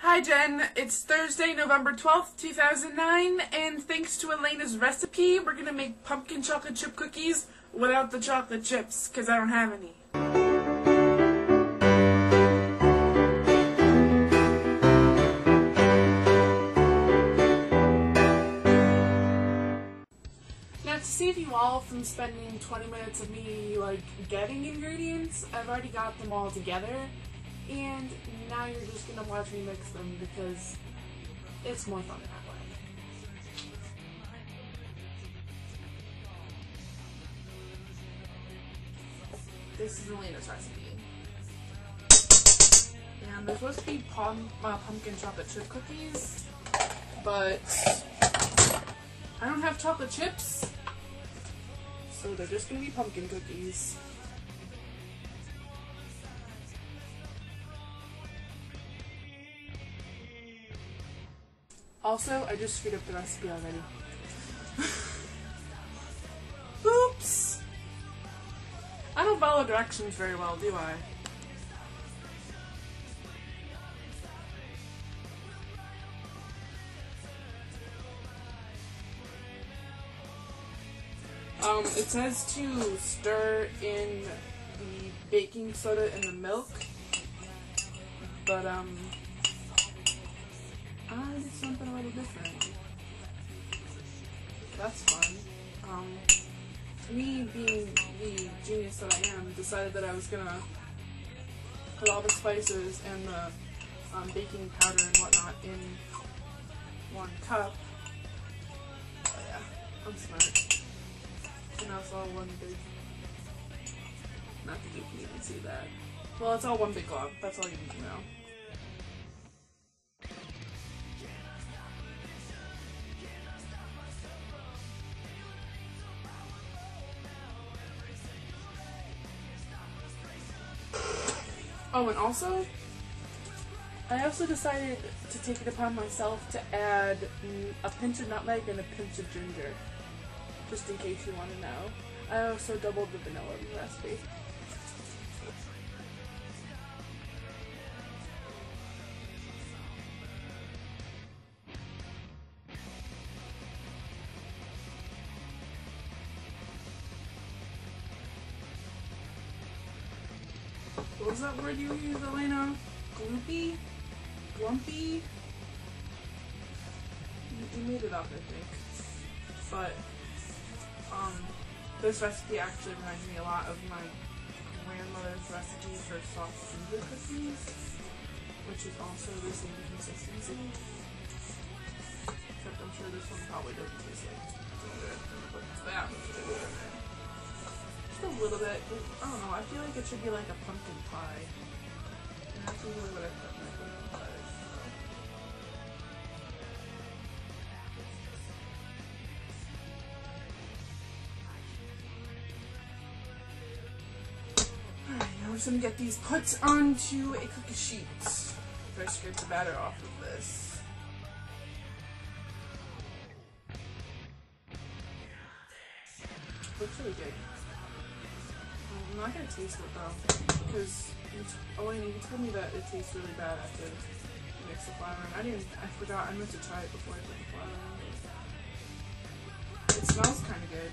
Hi Jen, it's Thursday, November 12th, 2009, and thanks to Elena's recipe, we're gonna make pumpkin chocolate chip cookies without the chocolate chips, because I don't have any. Now to save you all from spending 20 minutes of me, getting ingredients, I've already got them all together. And now you're just going to watch me mix them because it's more fun that way. This is Elena's recipe. And they're supposed to be pumpkin chocolate chip cookies, but I don't have chocolate chips, so they're just going to be pumpkin cookies. Also, I just screwed up the recipe already. Oops! I don't follow directions very well, do I? It says to stir in the baking soda and the milk, but I did something a little different. That's fun. Me being the genius that I am, decided that I was gonna put all the spices and the baking powder and whatnot in one cup. Oh yeah, I'm smart. And now it's all one big... Not that you can even see that. Well, it's all one big glob. That's all you need to know. Oh, and also, I also decided to take it upon myself to add a pinch of nutmeg and a pinch of ginger, just in case you want to know. I also doubled the vanilla in the recipe. What was that word you used, Elena? Gloopy? Glumpy? You made it up, I think. But, this recipe actually reminds me a lot of my grandmother's recipe for soft ginger cookies, which is also the same consistency. Except I'm sure this one probably doesn't taste like ginger. But that was good. Just a little bit. I don't know, I feel like it should be like a pumpkin pie. And that's usually what I put in my pumpkin pies. Alright, now we're just gonna get these put onto a cookie sheet. After I scrape the batter off of this. Looks really good. I'm not gonna taste it though, because Elena, you told me that it tastes really bad after you mix the flour in. I forgot, I meant to try it before I put the flour in. It smells kind of good.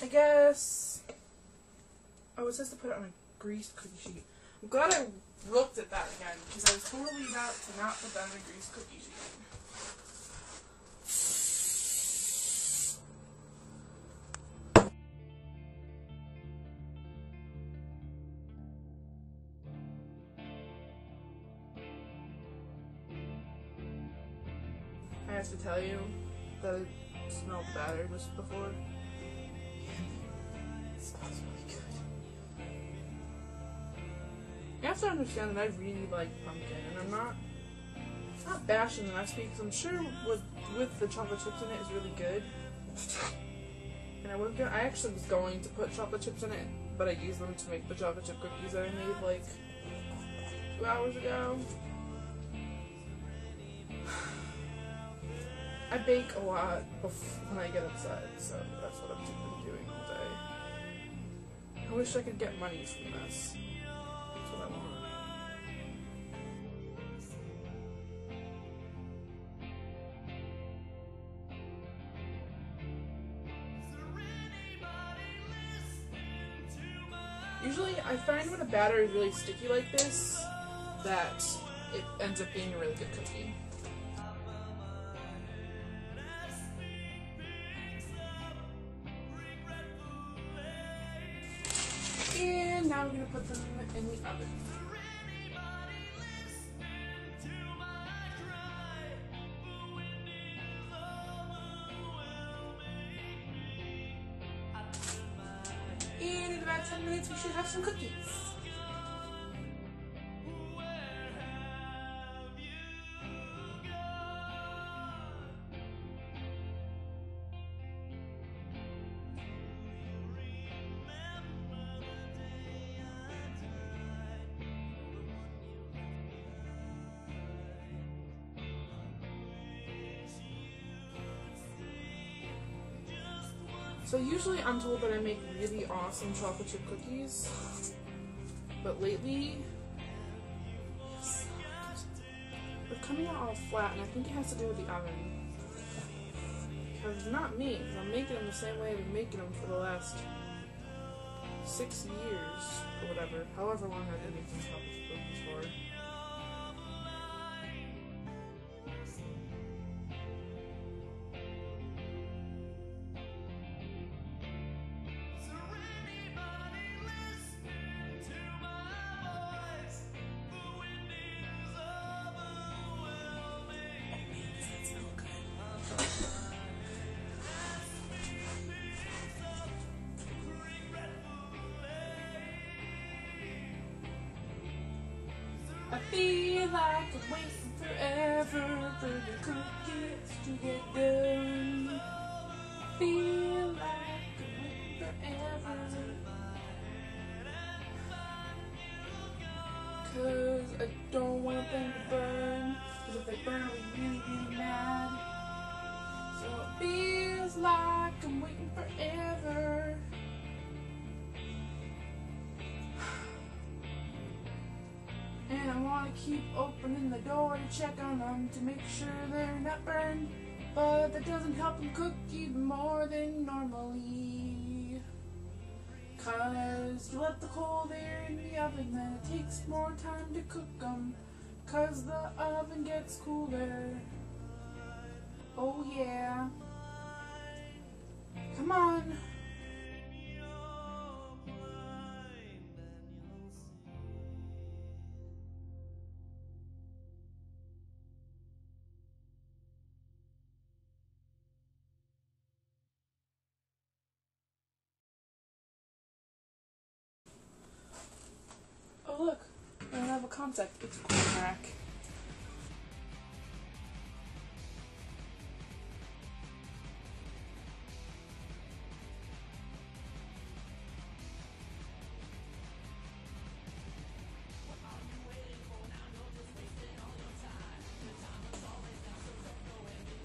I guess... Oh, it says to put it on a greased cookie sheet. I'm glad I looked at that again, because I was totally about to not put that on a greased cookie sheet. I have to tell you that I smelled batter just before. It smells really good. You have to understand that I really like pumpkin, and I'm not bashing the recipe because I'm sure with the chocolate chips in it is really good. And I actually was going to put chocolate chips in it, but I used them to make the chocolate chip cookies that I made like 2 hours ago. I bake a lot when I get upset, so that's what I've been doing all day. I wish I could get money from this. That's what I want. Usually, I find when a batter is really sticky like this, that it ends up being a really good cookie. And now we're going to put them in the oven. And in about 10 minutes we should have some cookies. So usually I'm told that I make really awesome chocolate chip cookies, but lately they're coming out all flat, and I think it has to do with the oven. Because not me, because I'm making them the same way I've been making them for the last 6 years, or whatever, however long I've been making chocolate chip cookies for. I feel like I'm waiting forever for the cookies to get done. I feel like I'm waiting forever. 'Cause I don't want them to burn. 'Cause if they burn, I'll be really, really mad. So it feels like I'm waiting forever. And I want to keep opening the door to check on them to make sure they're not burned. But that doesn't help them cook even more than normally. 'Cause you let the coal there in the oven, then it takes more time to cook them. 'Cause the oven gets cooler. Oh yeah. Come on. Oh look, I have a concept. It's a corn rack.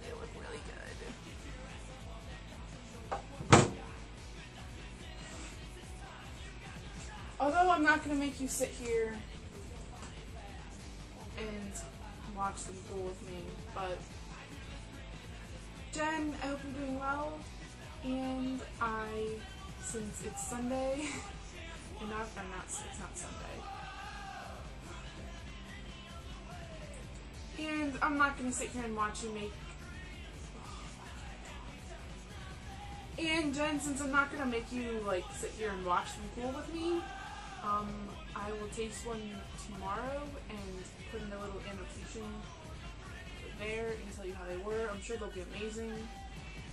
They look really good. Although I'm not going to make you sit here and watch them cool with me, but Jen, I hope you're doing well, and since it's Sunday, it's not Sunday, and I'm not going to sit here and watch you make, and Jen, since I'm not going to make you, like, sit here and watch them cool with me, I will taste one tomorrow and put in a little annotation there and tell you how they were. I'm sure they'll be amazing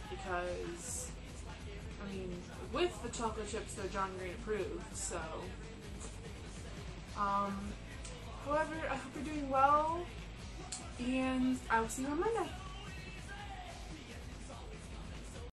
because, I mean, with the chocolate chips, they're John Green approved, so. However, I hope you're doing well, and I will see you on Monday.